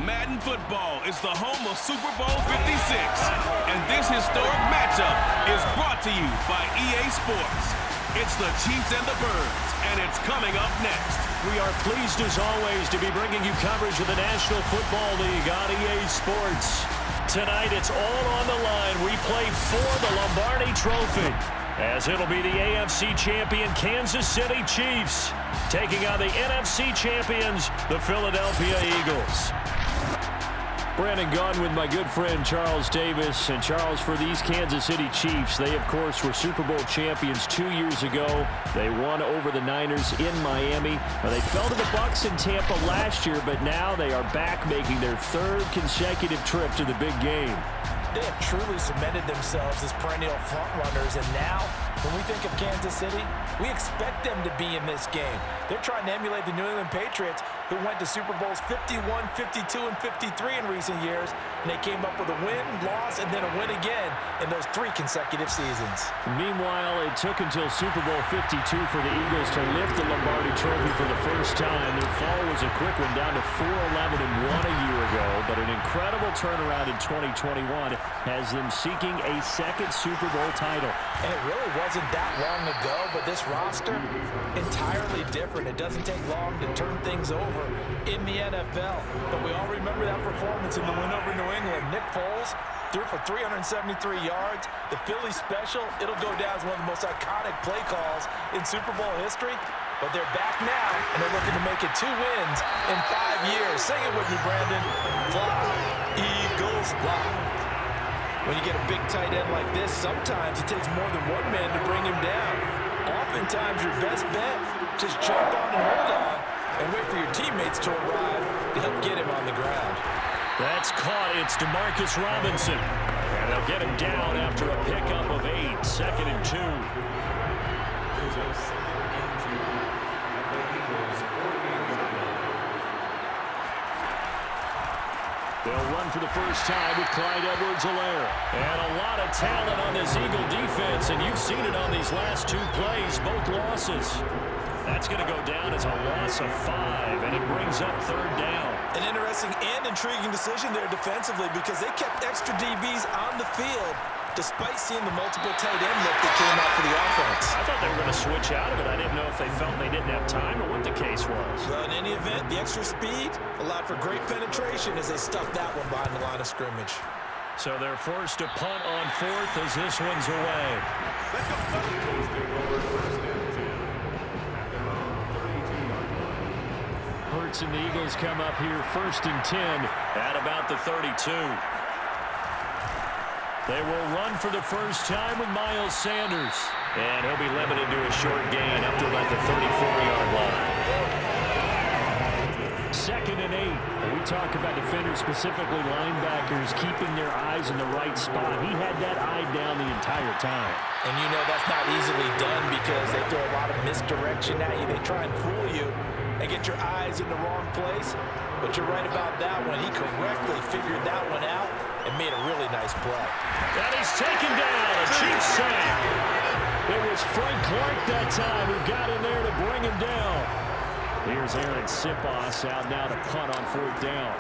Madden football is the home of Super Bowl 56, and this historic matchup is brought to you by EA Sports. It's the Chiefs and the Birds, and it's coming up next. We are pleased, as always, to be bringing you coverage of the National Football League on EA Sports. Tonight, it's all on the line. We play for the Lombardi Trophy, as it'll be the AFC champion Kansas City Chiefs taking on the NFC champions, the Philadelphia Eagles. Brandon Gaudin with my good friend Charles Davis. And Charles, for these Kansas City Chiefs, they, of course, were Super Bowl champions 2 years ago. They won over the Niners in Miami. Now, they fell to the Bucs in Tampa last year, but now they are back making their third consecutive trip to the big game. They have truly cemented themselves as perennial front-runners, and now, when we think of Kansas City, we expect them to be in this game. They're trying to emulate the New England Patriots, who went to Super Bowls 51, 52, and 53 in recent years, and they came up with a win, loss, and then a win again in those 3 consecutive seasons. Meanwhile, it took until Super Bowl 52 for the Eagles to lift the Lombardi Trophy for the first time. Their fall was a quick one, down to 4-11-1 a year ago, but an incredible turnaround in 2021 has them seeking a second Super Bowl title. And it really wasn't that long ago, but this roster, entirely different. It doesn't take long to turn things over in the NFL. But we all remember that performance in the win over New England. Nick Foles threw for 373 yards. The Philly special, it'll go down as one of the most iconic play calls in Super Bowl history. But they're back now, and they're looking to make it 2 wins in 5 years. Sing it with me, Brandon. Fly, Eagles, fly. When you get a big tight end like this, sometimes it takes more than one man to bring him down. Oftentimes, your best bet, just jump on and hold on and wait for your teammates to arrive to help get him on the ground. That's caught. It's DeMarcus Robinson. And they'll get him down after a pickup of 8, 2nd and 2. They'll run for the first time with Clyde Edwards-Helaire. And a lot of talent on this Eagle defense, and you've seen it on these last 2 plays, both losses. That's going to go down as a loss of 5, and it brings up 3rd down. An interesting and intriguing decision there defensively, because they kept extra DBs on the field despite seeing the multiple tight end look that came out for the offense. I thought they were going to switch out of it. I didn't know if they felt they didn't have time or what the case was. Well, in any event, the extra speed allowed for great penetration as they stuffed that one behind the line of scrimmage. So they're forced to punt on 4th as this one's away. Hurts and the Eagles come up here 1st and 10 at about the 32. They will run for the first time with Miles Sanders. And he'll be limited to a short gain up to about the 34-yard line. 2nd and 8. We talk about defenders, specifically linebackers, keeping their eyes in the right spot. He had that eye down the entire time. And you know that's not easily done because they throw a lot of misdirection at you. They try and fool you and get your eyes in the wrong place. But you're right about that one. He correctly figured that one out and made a really nice play. And he's taken down. A Chiefs sack. It was Frank Clark that time who got in there to bring him down. Here's Aaron Sipos out now to punt on 4th down.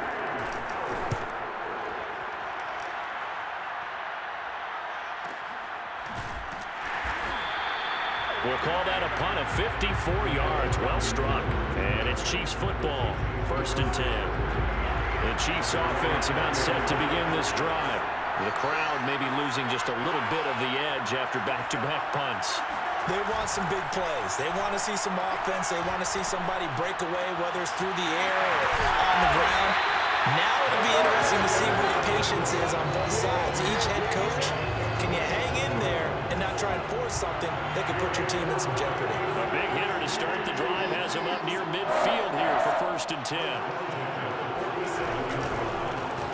We'll call that a punt of 54 yards. Well struck. And it's Chiefs football. 1st and 10. The Chiefs offense about set to begin this drive. The crowd maybe losing just a little bit of the edge after back-to-back punts. They want some big plays. They want to see some offense. They want to see somebody break away, whether it's through the air or on the ground. Now it'll be interesting to see where the patience is on both sides. Each head coach, can you hang in there and not try and force something that could put your team in some jeopardy? A big hitter to start the drive has him up near midfield here for 1st and 10.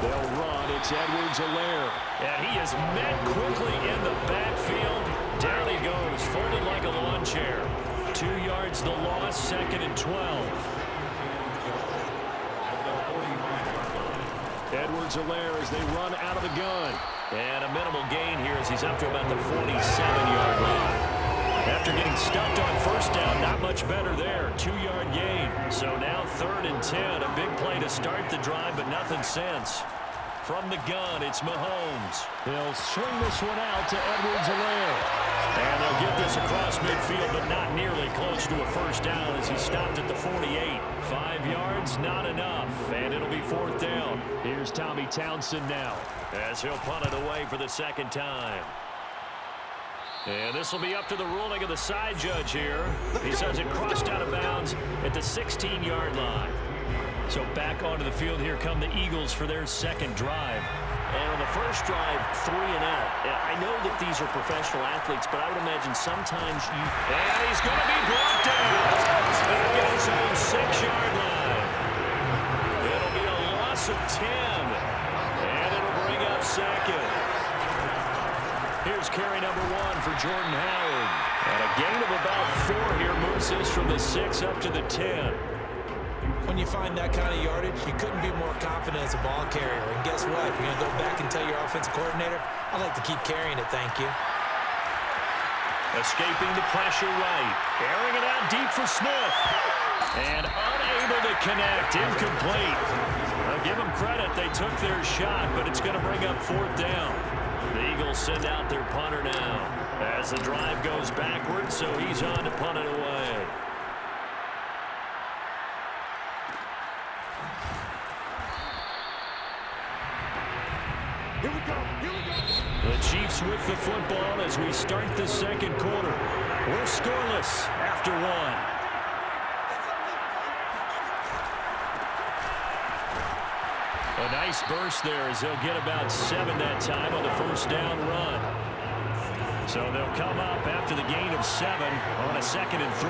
They'll run. It's Edwards-Helaire. And he is met quickly in the backfield. Down he goes, folded like a lawn chair. 2 yards the loss, 2nd and 12. Edwards-Helaire as they run out of the gun. And a minimal gain here as he's up to about the 47-yard line. After after getting stuffed on first down. Not much better there. 2-yard gain. So now 3rd and 10. A big play to start the drive, but nothing since. From the gun, it's Mahomes. He'll swing this one out to Edwards-Helaire. And they'll get this across midfield, but not nearly close to a first down as he stopped at the 48. 5 yards, not enough. And it'll be 4th down. Here's Tommy Townsend now as he'll punt it away for the 2nd time. And this will be up to the ruling of the side judge here. He says it crossed out of bounds at the 16-yard line. So back onto the field here come the Eagles for their 2nd drive. And on the first drive, 3 and out. I know that these are professional athletes, but I would imagine sometimes you... And he's going to be brought down back at his own 6-yard line. It'll be a loss of 10. And it'll bring up 2nd. Here's carry number 1 for Jordan Howard. And a gain of about 4 here moves this from the 6 up to the 10. When you find that kind of yardage, you couldn't be more confident as a ball carrier. And guess what? You're going to go back and tell your offensive coordinator, I'd like to keep carrying it, thank you. Escaping the pressure right. Airing it out deep for Smith. And unable to connect. Incomplete. I'll give them credit. They took their shot, but it's going to bring up 4th down. The Eagles send out their punter now as the drive goes backwards, so he's on to punt it away. Here we go. The Chiefs with the football as we start the 2nd quarter. We're scoreless after 1. A nice burst there as they'll get about 7 that time on the first down run. So they'll come up after the gain of 7 on a 2nd and 3.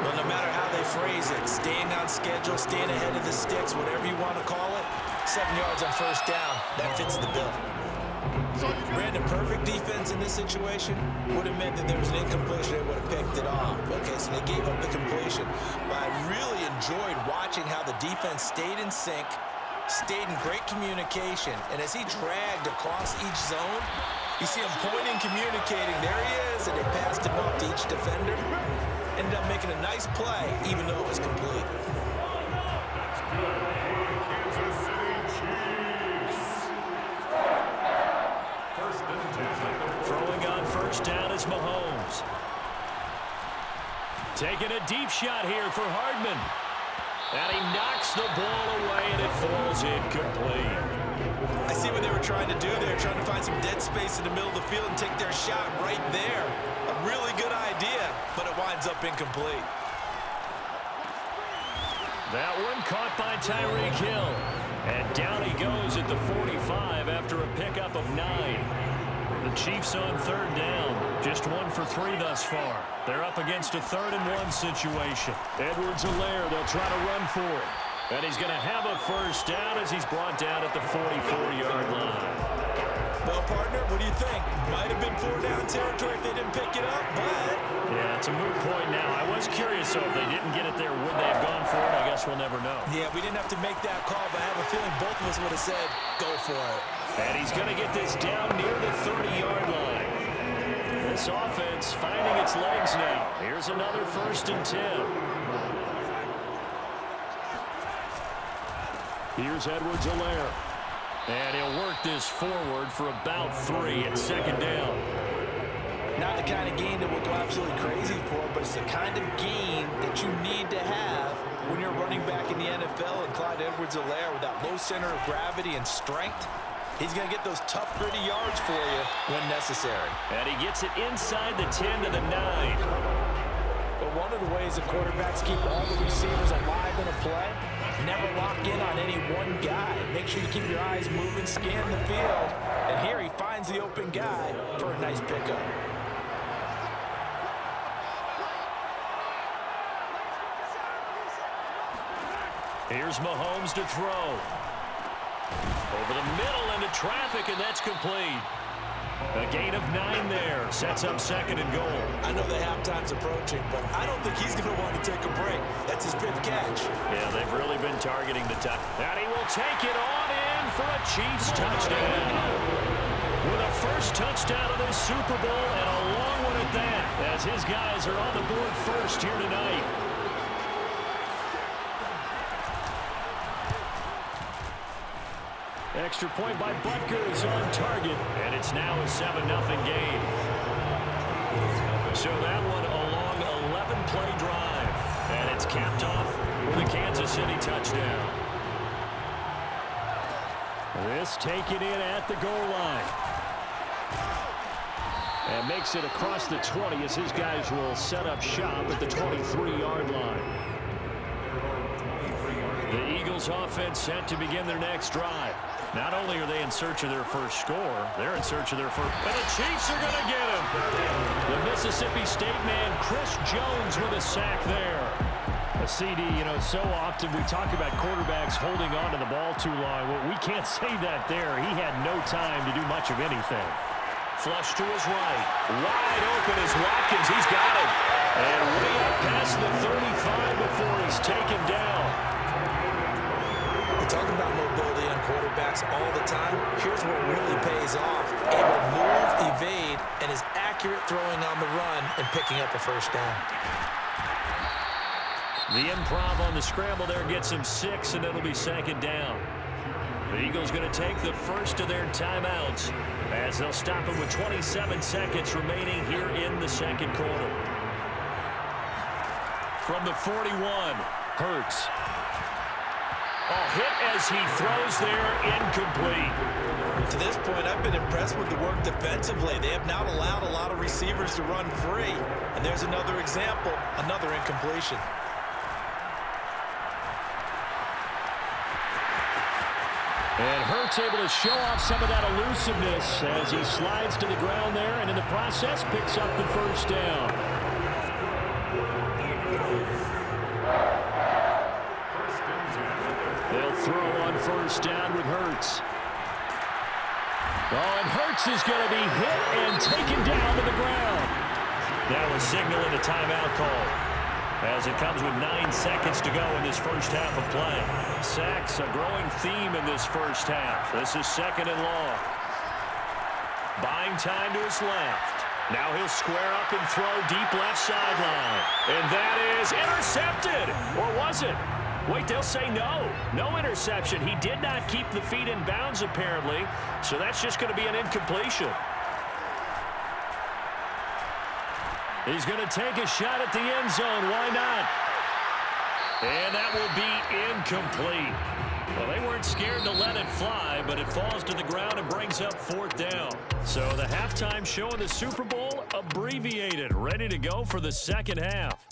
Well, no matter how they phrase it, staying on schedule, staying ahead of the sticks, whatever you want to call it, 7 yards on first down, that fits the bill. Brandon, perfect defense in this situation would have meant that there was an incompletion. They would have picked it off. Okay, so they gave up the completion. But I really enjoyed watching how the defense stayed in sync, stayed in great communication, and as he dragged across each zone, you see him pointing, communicating. There he is, and they passed him off to each defender. Ended up making a nice play, even though it was complete. Throwing on first down is Mahomes. Taking a deep shot here for Hardman. And he knocks the ball away, and it falls incomplete. I see what they were trying to do there, trying to find some dead space in the middle of the field and take their shot right there. A really good idea, but it winds up incomplete. That one caught by Tyreek Hill. And down he goes at the 45 after a pickup of 9. The Chiefs on 3rd down. Just 1 for 3 thus far. They're up against a 3rd and 1 situation. Edwards-Helaire, they'll try to run for it. And he's going to have a first down as he's brought down at the 44-yard line. Well, partner, what do you think? Might have been 4-down territory if they didn't pick it up, but... Yeah, it's a moot point now. I was curious, so if they didn't get it there, would they have gone for it? I guess we'll never know. Yeah, we didn't have to make that call, but I have a feeling both of us would have said, go for it. And he's going to get this down near the 30-yard line. This offense finding its legs now. Here's another 1st and 10. Here's Edwards-Helaire. And he'll work this forward for about 3 at 2nd down. Not the kind of gain that we'll go absolutely crazy for, but it's the kind of gain that you need to have when you're running back in the NFL. And Clyde Edwards-Helaire, with that low center of gravity and strength, he's going to get those tough, gritty yards for you when necessary. And he gets it inside the 10 to the 9. But one of the ways the quarterbacks keep all the receivers alive in a play, never lock in on any one guy. Make sure you keep your eyes moving, scan the field. And here he finds the open guy for a nice pickup. Here's Mahomes to throw. Over the middle into traffic, and that's complete. A gain of 9 there. Sets up 2nd and goal. I know the halftime's approaching, but I don't think he's going to want to take a break. That's his fifth catch. Yeah, they've really been targeting the top. And he will take it on in for a Chiefs touchdown. With a first touchdown of this Super Bowl and a long one at about that as his guys are on the board first here tonight. Extra point by Butker is on target, and it's now a 7-0 game. So that one a long 11-play drive, and it's capped off with a Kansas City touchdown. This taken in at the goal line. And makes it across the 20 as his guys will set up shop at the 23-yard line. The Eagles offense set to begin their next drive. Not only are they in search of their first score, they're in search of their first. And the Chiefs are going to get him. The Mississippi State man, Chris Jones, with a sack there. A CD, you know, so often we talk about quarterbacks holding on to the ball too long. Well, we can't say that there. He had no time to do much of anything. Flush to his right. Wide open is Watkins. He's got it. And way up past the 35 before he's taken down. We talk about mobility on quarterbacks all the time. Here's what really pays off. Able to move, evade, and is accurate throwing on the run and picking up a first down. The improv on the scramble there gets him 6, and it'll be second down. The Eagles going to take the first of their timeouts as they'll stop him with 27 seconds remaining here in the second quarter. From the 41, Hurts. A hit as he throws there, incomplete. To this point, I've been impressed with the work defensively. They have not allowed a lot of receivers to run free. And there's another example, another incompletion. And Hurts able to show off some of that elusiveness as he slides to the ground there, and in the process picks up the first down. They'll throw on first down with Hurts. Oh, and Hurts is going to be hit and taken down to the ground. That was signaling a timeout call, as it comes with 9 seconds to go in this first half of play. Sacks, a growing theme in this first half. This is second and long. Buying time to his left. Now he'll square up and throw deep left sideline. And that is intercepted. Or was it? Wait, they'll say no. No interception. He did not keep the feet in bounds, apparently. So that's just going to be an incompletion. He's going to take a shot at the end zone. Why not? And that will be incomplete. Well, they weren't scared to let it fly, but it falls to the ground and brings up fourth down. So the halftime show in the Super Bowl abbreviated, ready to go for the second half.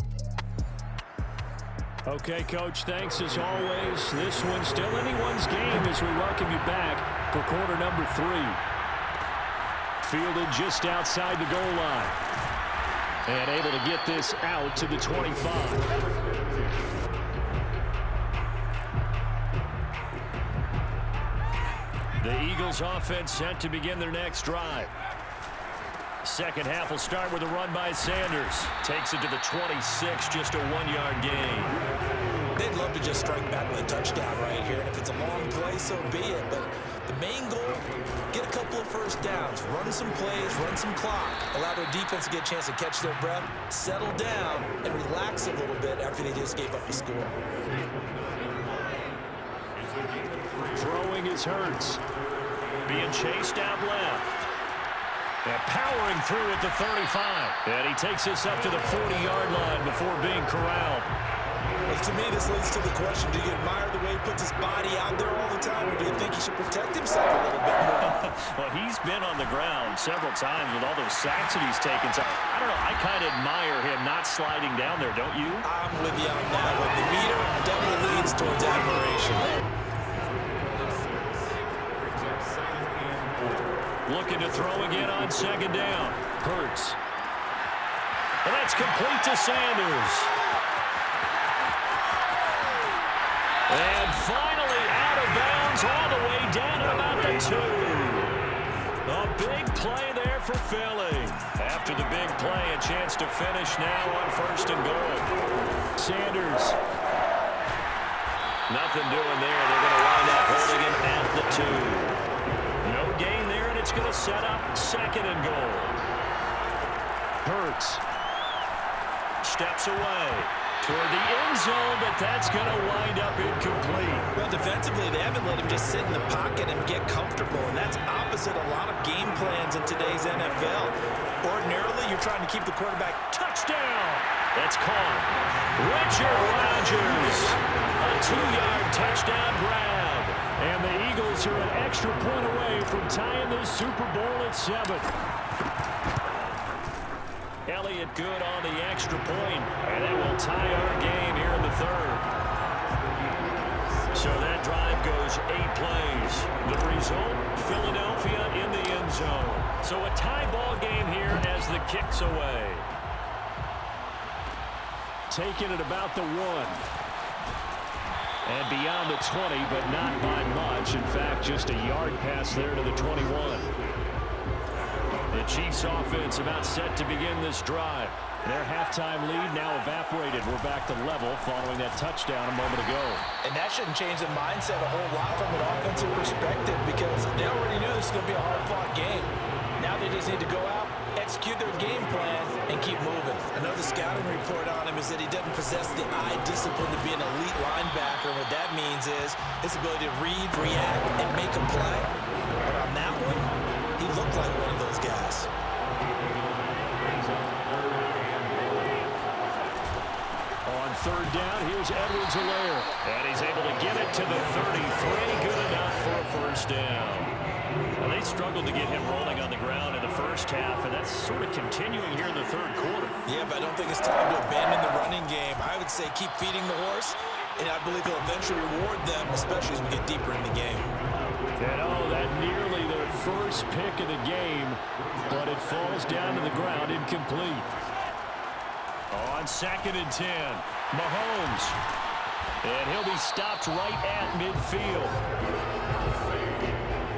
Okay, Coach, thanks as always. This one's still anyone's game as we welcome you back for quarter number 3. Fielded just outside the goal line. And able to get this out to the 25. The Eagles offense set to begin their next drive. Second half will start with a run by Sanders. Takes it to the 26, just a 1-yard gain. They'd love to just strike back with a touchdown right here. And if it's a long play, so be it. But the main goal, get a couple of first downs, run some plays, run some clock, allow their defense to get a chance to catch their breath, settle down, and relax a little bit after they just gave up a score. Throwing is Hurts. Being chased out left. And powering through at the 35. And he takes this up to the 40-yard line before being corralled. Well, to me, this leads to the question, do you admire the way he puts his body out there all the time, or do you think he should protect himself a little bit more? Well, he's been on the ground several times with all those sacks that he's taken. So, I don't know, I kind of admire him not sliding down there, don't you? I'm with you on that one. The meter definitely leans towards admiration. Looking to throw again on second down. Hurts. And that's complete to Sanders. And finally out of bounds all the way down at about the 2. A big play there for Philly. After the big play, a chance to finish now on first and goal. Sanders. Nothing doing there. They're going to wind up holding him at the 2. No gain there, and it's going to set up second and goal. Hurts steps away toward the end zone, but that's going to wind up incomplete. Well, defensively, they haven't let him just sit in the pocket and get comfortable, and that's opposite a lot of game plans in today's NFL. Ordinarily, you're trying to keep the quarterback. Touchdown! That's caught. Richard Rodgers, a 2-yard touchdown grab. And the Eagles are an extra point away from tying the Super Bowl at 7. Elliott good on the extra point, and that will tie our game here in the third. So that drive goes 8 plays. The result, Philadelphia in the end zone. So a tie ball game here as the kick's away. Taking it about the 1. And beyond the 20, but not by much. In fact, just a yard pass there to the 21. The Chiefs offense about set to begin this drive. Their halftime lead now evaporated. We're back to level following that touchdown a moment ago. And that shouldn't change the mindset a whole lot from an offensive perspective because they already knew this was going to be a hard-fought game. Now they just need to go out, execute their game plan, and keep moving. Another scouting report on him is that he doesn't possess the eye discipline to be an elite linebacker. What that means is his ability to read, react, and make a play. But on that one, he looked like one of those guys. On third down, here's Edwards-Helaire. And he's able to get it to the 33. Good enough for a first down. Well, they struggled to get him rolling on the ground in the first half, and that's sort of continuing here in the third quarter. Yeah, but I don't think it's time to abandon the running game. I would say keep feeding the horse, and I believe he'll eventually reward them, especially as we get deeper in the game. And that nearly their first pick of the game, but it falls down to the ground incomplete. On 2nd and 10, Mahomes. And he'll be stopped right at midfield.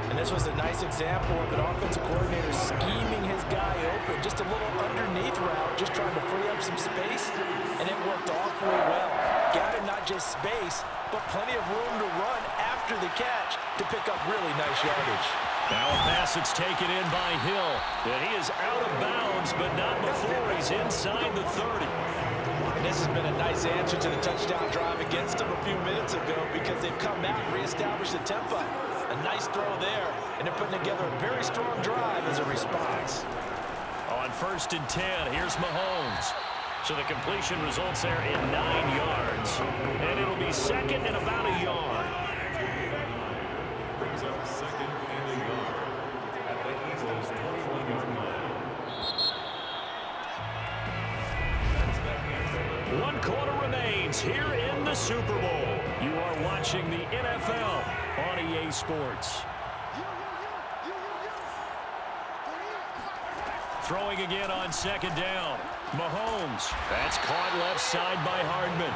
And this was a nice example of an offensive coordinator scheming his guy open. Just a little underneath route, just trying to free up some space, and it worked awfully well. Got him not just space, but plenty of room to run after the catch to pick up really nice yardage. Now a pass that's taken in by Hill. And he is out of bounds, but not before he's inside the 30. And this has been a nice answer to the touchdown drive against them a few minutes ago because they've come out and reestablished the tempo. A nice throw there, and they're putting together a very strong drive as a response. On 1st and 10, here's Mahomes. So the completion results there in 9 yards. And it'll be 2nd and about a yard. Brings up 2nd and a yard at the Eagles' 21-yard line. 1 quarter remains here in the Super Bowl. You are watching the NFL on EA Sports. Throwing again on 2nd down. Mahomes. That's caught left side by Hardman.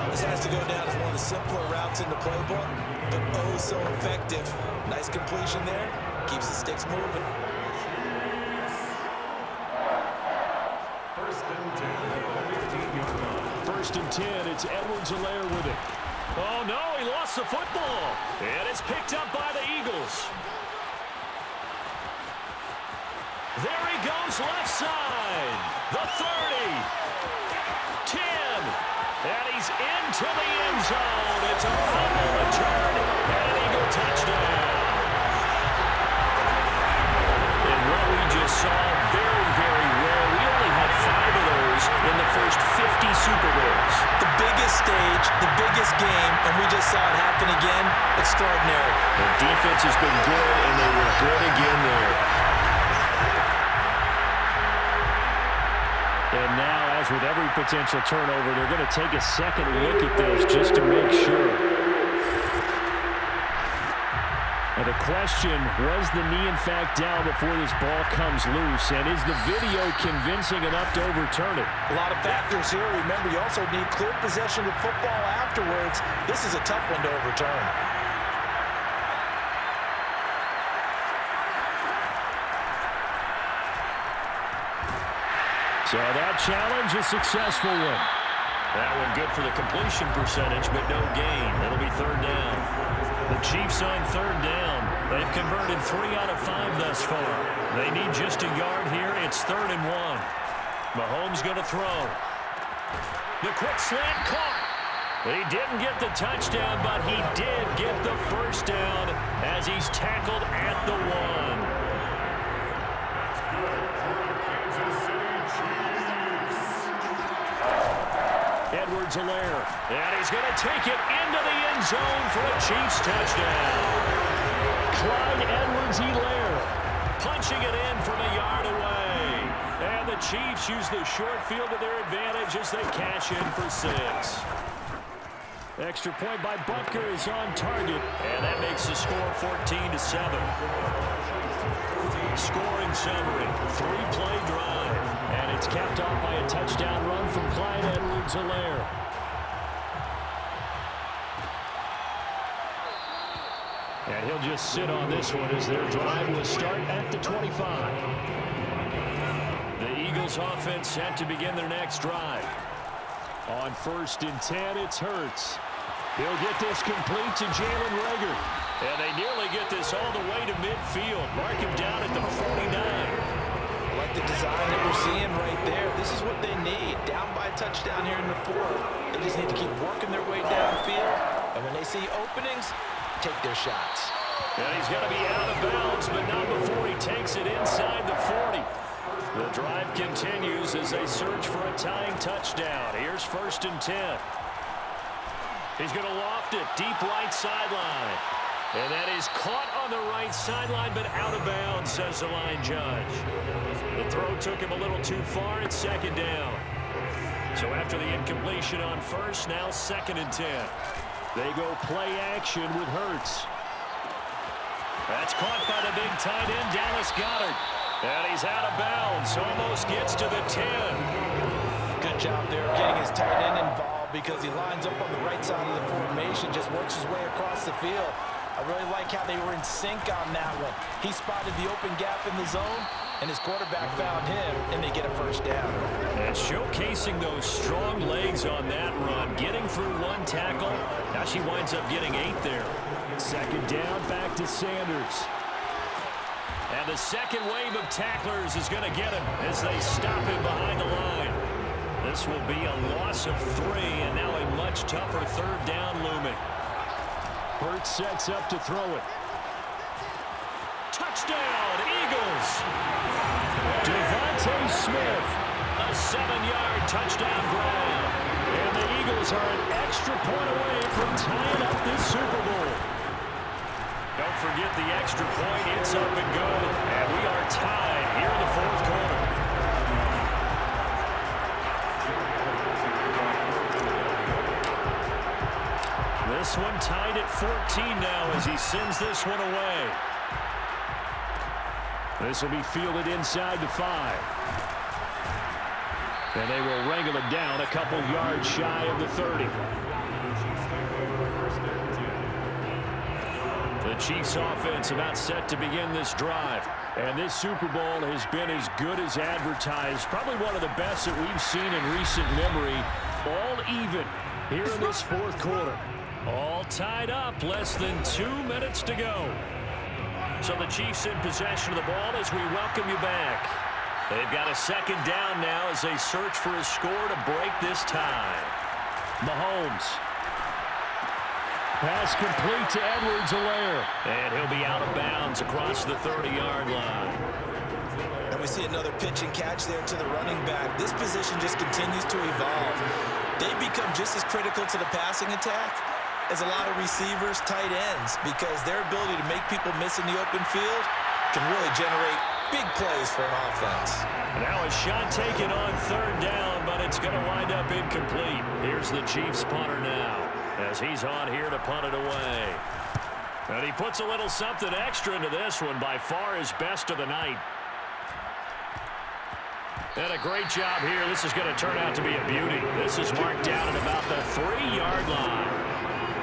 This has to go down as one of the simpler routes in the playbook, but oh so effective. Nice completion there. Keeps the sticks moving. 1st and 10 at the 15-yard line. 1st and 10. It's Edwards-Helaire with it. Oh, no, he lost the football. And it's picked up by the Eagles. There he goes left side. The 30. 10. And he's into the end zone. It's a fumble return and an Eagle touchdown. And what we just saw, very, very rare. We only had 5 of those in the first 50 Super Bowls. The biggest stage, the biggest game, and we just saw it happen again. Extraordinary. The defense has been good, and they were good again there. And now, as with every potential turnover, they're going to take a second look at this just to make sure. Now the question, was the knee in fact down before this ball comes loose? And is the video convincing enough to overturn it? A lot of factors here. Remember, you also need clear possession of football afterwards. This is a tough one to overturn. So that challenge, a successful one. That one good for the completion percentage, but no gain. It'll be 3rd down. The Chiefs on 3rd down. They've converted 3 out of 5 thus far. They need just a yard here. It's 3rd and 1. Mahomes going to throw. The quick slant caught. He didn't get the touchdown, but he did get the first down as he's tackled at the 1. Edwards-Helaire, and he's going to take it into the end zone for a Chiefs touchdown. Clyde Edwards-Helaire punching it in from a yard away. And the Chiefs use the short field to their advantage as they cash in for 6. Extra point by Butker is on target, and that makes the score 14-7. Scoring summary, 3-play drive, and it's capped off by a touchdown run from Clyde Edwards-Helaire. And he'll just sit on this one as their drive will start at the 25. The Eagles offense set to begin their next drive. On 1st and 10, it's Hurts. He'll get this complete to Jalen Reagor. And they nearly get this all the way to midfield. Mark him down at the 49. I like the design that we're seeing right there. This is what they need. Down by a touchdown here in the 4th. They just need to keep working their way downfield. And when they see openings, take their shots. And he's going to be out of bounds, but not before he takes it inside the 40. The drive continues as they search for a tying touchdown. Here's 1st and 10. He's going to loft it deep right sideline. And that is caught on the right sideline, but out of bounds, says the line judge. The throw took him a little too far. It's 2nd down. So after the incompletion on 1st, now 2nd and 10. They go play action with Hurts. That's caught by the big tight end, Dallas Goedert. And he's out of bounds. Almost gets to the 10. Good job there of getting his tight end involved because he lines up on the right side of the formation, just works his way across the field. I really like how they were in sync on that one. He spotted the open gap in the zone, and his quarterback found him, and they get a 1st down. And showcasing those strong legs on that run, getting through 1 tackle. Now she winds up getting 8 there. 2nd down, back to Sanders. And the second wave of tacklers is going to get him as they stop him behind the line. This will be a loss of 3, and now a much tougher 3rd down looming. Hurts sets up to throw it. Touchdown, Eagles! Devontae Smith, a 7-yard touchdown grab. And the Eagles are an extra point away from tying up this Super Bowl. Don't forget the extra point. It's up and good. And we are tied here in the 4th quarter. This one tied at 14 now as he sends this one away. This will be fielded inside the 5. And they will wrangle it down a couple yards shy of the 30. The Chiefs offense about set to begin this drive. And this Super Bowl has been as good as advertised. Probably one of the best that we've seen in recent memory. All even here in this 4th quarter. All tied up, less than 2 minutes to go. So the Chiefs in possession of the ball as we welcome you back. They've got a 2nd down now as they search for a score to break this tie. Mahomes. Pass complete to Edwards-Helaire. And he'll be out of bounds across the 30-yard line. And we see another pitch and catch there to the running back. This position just continues to evolve. They become just as critical to the passing attack as a lot of receivers, tight ends, because their ability to make people miss in the open field can really generate big plays for an offense. Now a shot taken on 3rd down, but it's going to wind up incomplete. Here's the Chiefs punter now as he's on here to punt it away. And he puts a little something extra into this one, by far his best of the night. And a great job here. This is going to turn out to be a beauty. This is marked down at about the 3-yard line.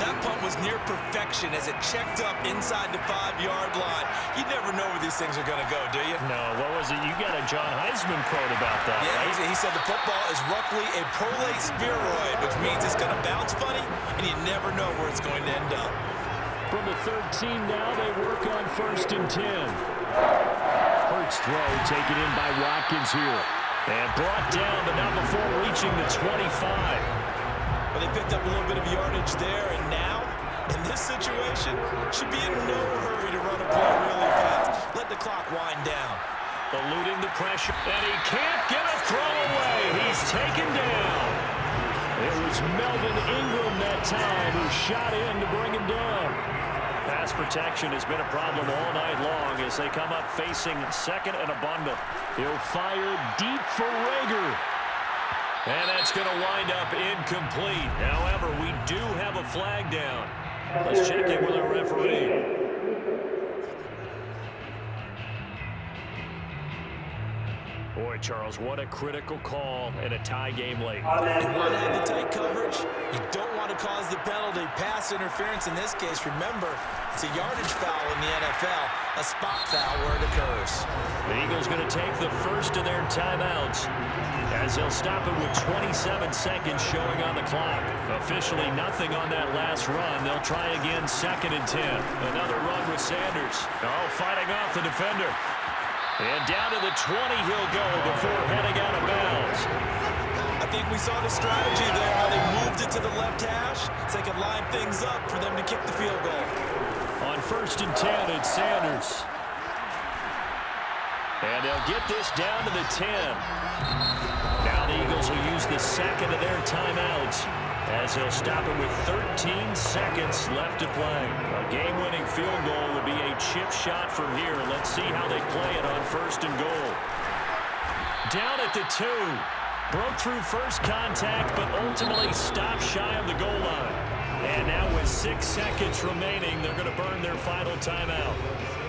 That punt was near perfection as it checked up inside the 5-yard line. You never know where these things are going to go, do you? No, what was it? You got a John Heisman quote about that, yeah, right? He said the football is roughly a prolate spheroid, which means it's going to bounce funny, and you never know where it's going to end up. From the 13 now, they work on 1st and 10. Hurts throw taken in by Watkins here. And brought down, but not before reaching the 25. Well, they picked up a little bit of yardage there, and now, in this situation, should be in no hurry to run a play really fast. Let the clock wind down. Eluding the pressure, and he can't get a throw away. He's taken down. It was Melvin Ingram that time who shot in to bring him down. Pass protection has been a problem all night long as they come up facing 2nd and abundant. He'll fire deep for Rager. And that's going to wind up incomplete. However, we do have a flag down. Let's check in with our referee. Boy, Charles, what a critical call in a tie game late. You want to have the tight coverage. You don't want to cause the penalty. Pass interference in this case, remember, it's a yardage foul in the NFL, a spot foul where it occurs. The Eagles going to take the first of their timeouts as they'll stop it with 27 seconds showing on the clock. Officially nothing on that last run. They'll try again 2nd and 10. Another run with Sanders. Oh, fighting off the defender. And down to the 20 he'll go before heading out of bounds. I think we saw the strategy there, how they moved it to the left hash so they could line things up for them to kick the field goal. On 1st and 10, it's Sanders. And they'll get this down to the 10. Now the Eagles will use the 2nd of their timeouts as they'll stop it with 13 seconds left to play. A game-winning field goal will be a chip shot from here. Let's see how they play it on 1st and goal. Down at the 2. Broke through first contact, but ultimately stopped shy of the goal line. And now with 6 seconds remaining, they're going to burn their final timeout.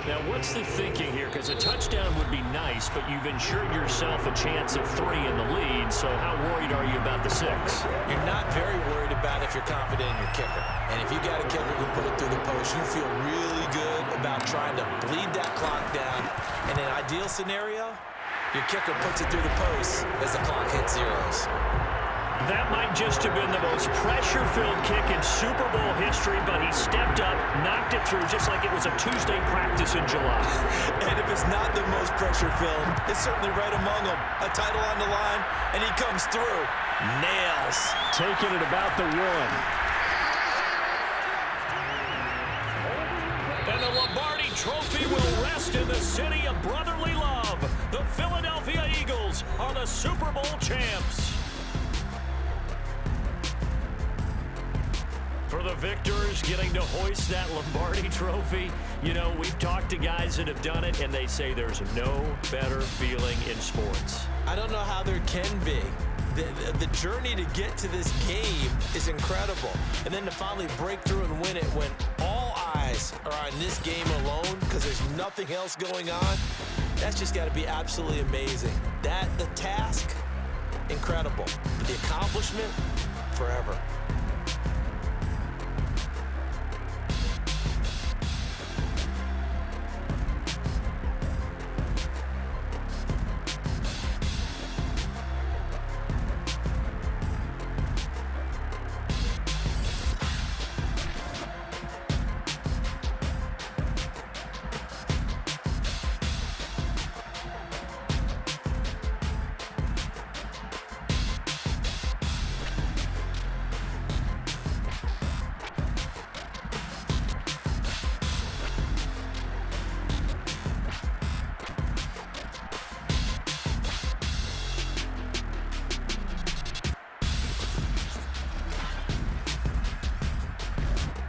Now, what's the thinking here? Because a touchdown would be nice, but you've ensured yourself a chance of 3 in the lead, so how worried are you about the 6? You're not very worried about if you're confident in your kicker. And if you got a kicker who put it through the post, you feel really good about trying to bleed that clock down. In an ideal scenario, your kicker puts it through the post as the clock hits zeros. That might just have been the most pressure-filled kick in Super Bowl history, but he stepped up, knocked it through just like it was a Tuesday practice in July. And if it's not the most pressure-filled, it's certainly right among them. A title on the line, and he comes through. Nails. Taking it about the 1. And the Lombardi Trophy will rest in the city of brotherly love. The Philadelphia Eagles are the Super Bowl champs. For the victors getting to hoist that Lombardi Trophy, you know, we've talked to guys that have done it, and they say there's no better feeling in sports. I don't know how there can be. The journey to get to this game is incredible. And then to finally break through and win it when all eyes are on this game alone because there's nothing else going on, that's just got to be absolutely amazing. The task, incredible. But the accomplishment, forever.